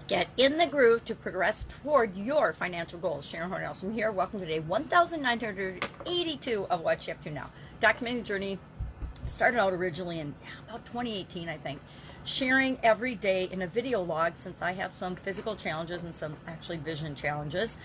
Get in the groove to progress toward your financial goals. Sharon Horne-Ellstrom here. Welcome to day 1982 of What's You Up To Now. Documenting the journey. Started out originally in about 2018, I think. Sharing every day in a video log, since I have some physical challenges and some actually vision challenges.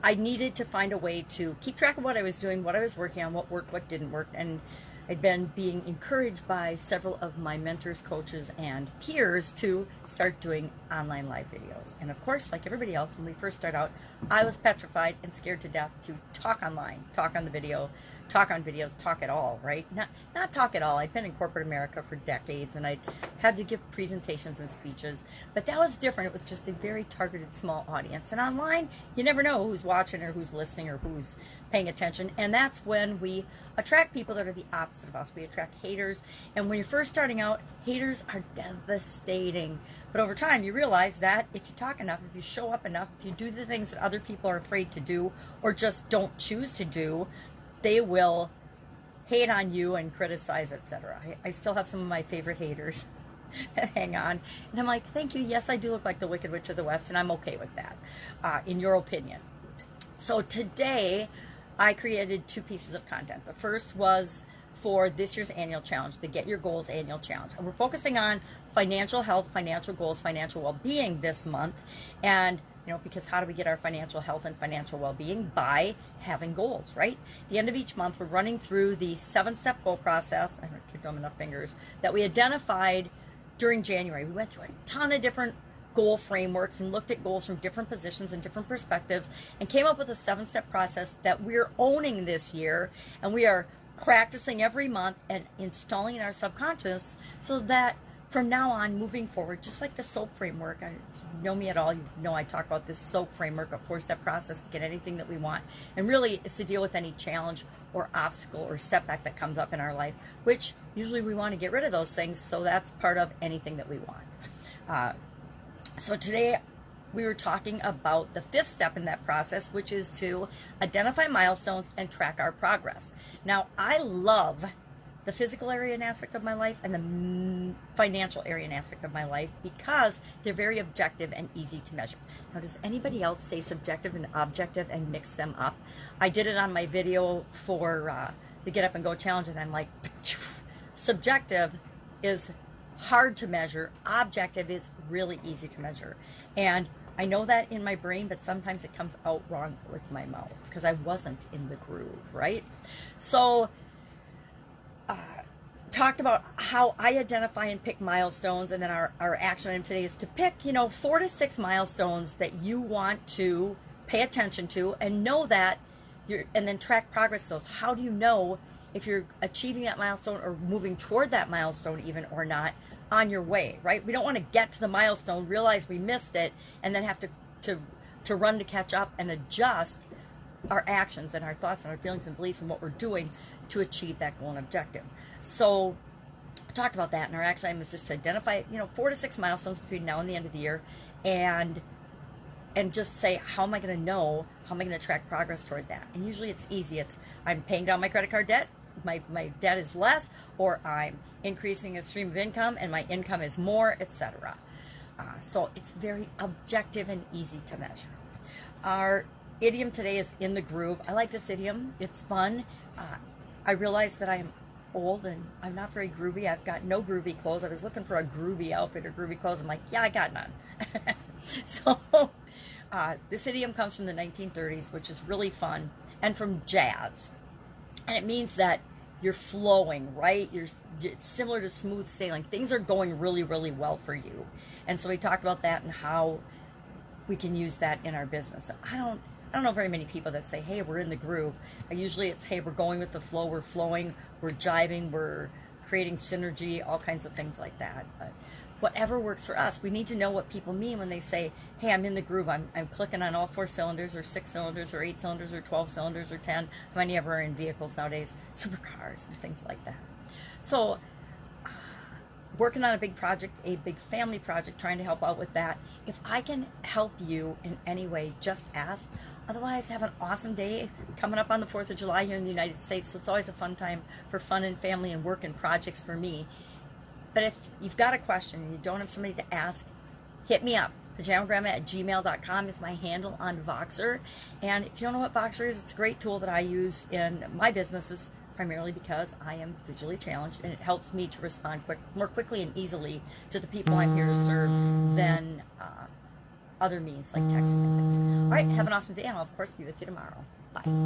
I needed to find a way to keep track of what I was doing, what I was working on, what worked, what didn't work, and I'd been being encouraged by several of my mentors, coaches, and peers to start doing online live videos. And of course, like everybody else, when we first started out, I was petrified and scared to death to talk online, talk on the video, talk on videos, talk at all, right? Not talk at all. I'd been in corporate America for decades, and I'd had to give presentations and speeches, but that was different. It was just a very targeted, small audience. And online, you never know who's watching or who's listening or who's paying attention, and that's when we attract people that are the opposite of us. We attract haters, and when you're first starting out, haters are devastating. But over time, you realize that if you talk enough, if you show up enough, if you do the things that other people are afraid to do or just don't choose to do, they will hate on you and criticize, etc. I still have some of my favorite haters that hang on, and I'm like, thank you, yes, I do look like the Wicked Witch of the West, and I'm okay with that, in your opinion. So today, I created two pieces of content. The first was for this year's annual challenge, the Get Your Goals annual challenge. And we're focusing on financial health, financial goals, financial well-being this month. And, because how do we get our financial health and financial well-being? By having goals, right? At the end of each month, we're running through the 7-step goal process. I don't keep them enough fingers, that we identified during January. We went through a ton of different goal frameworks and looked at goals from different positions and different perspectives and came up with a 7-step process that we're owning this year, and we are practicing every month and installing in our subconscious so that from now on, moving forward, just like the SOAP framework, if you know me at all, you know I talk about this SOAP framework, a 4-step process to get anything that we want, and really it's to deal with any challenge or obstacle or setback that comes up in our life, which usually we want to get rid of those things, so that's part of anything that we want. So today we were talking about the 5th step in that process, which is to identify milestones and track our progress. Now, I love the physical area and aspect of my life and the financial area and aspect of my life because they're very objective and easy to measure. Now, does anybody else say subjective and objective and mix them up? I did it on my video for the Get Up and Go challenge, and I'm like, subjective is hard to measure, objective is really easy to measure. And I know that in my brain, but sometimes it comes out wrong with my mouth because I wasn't in the groove, right? So talked about how I identify and pick milestones, and then our action item today is to pick 4 to 6 milestones that you want to pay attention to and know that and then track progress to those. How do you know if you're achieving that milestone or moving toward that milestone even or not on your way, right? We don't want to get to the milestone, realize we missed it, and then have to run to catch up and adjust our actions and our thoughts and our feelings and beliefs and what we're doing to achieve that goal and objective. So I talked about that, and our action item is just to identify 4 to 6 milestones between now and the end of the year, and just say, how am I going to know, how am I going to track progress toward that? And usually it's easy. It's I'm paying down my credit card debt, my debt is less, or I'm increasing a stream of income and my income is more, etc. So it's very objective and easy to measure. Our idiom today is in the groove. I like this idiom. It's fun. I realize that I'm old and I'm not very groovy. I've got no groovy clothes. I was looking for a groovy outfit or groovy clothes. I'm like, yeah, I got none. So this idiom comes from the 1930s, which is really fun, and from jazz. And it means that you're flowing, right? It's similar to smooth sailing. Things are going really, really well for you. And so we talked about that and how we can use that in our business. I don't know very many people that say, hey, we're in the groove. Usually it's, hey, we're going with the flow, we're flowing, we're jiving, we're creating synergy, all kinds of things like that. But whatever works for us, we need to know what people mean when they say, hey, I'm in the groove. I'm clicking on all 4 cylinders or 6 cylinders or 8 cylinders or 12 cylinders or 10. How many ever are in vehicles nowadays? Supercars and things like that. So working on a big project, a big family project, trying to help out with that. If I can help you in any way, just ask. Otherwise, have an awesome day coming up on the 4th of July here in the United States. So it's always a fun time for fun and family and work and projects for me. But if you've got a question and you don't have somebody to ask, hit me up. pajanograndma@gmail.com is my handle on Voxer. And if you don't know what Voxer is, it's a great tool that I use in my businesses, primarily because I am visually challenged, and it helps me to respond more quickly and easily to the people I'm here to serve than other means like texting and things. All right, have an awesome day, and I'll, of course, be with you tomorrow. Bye.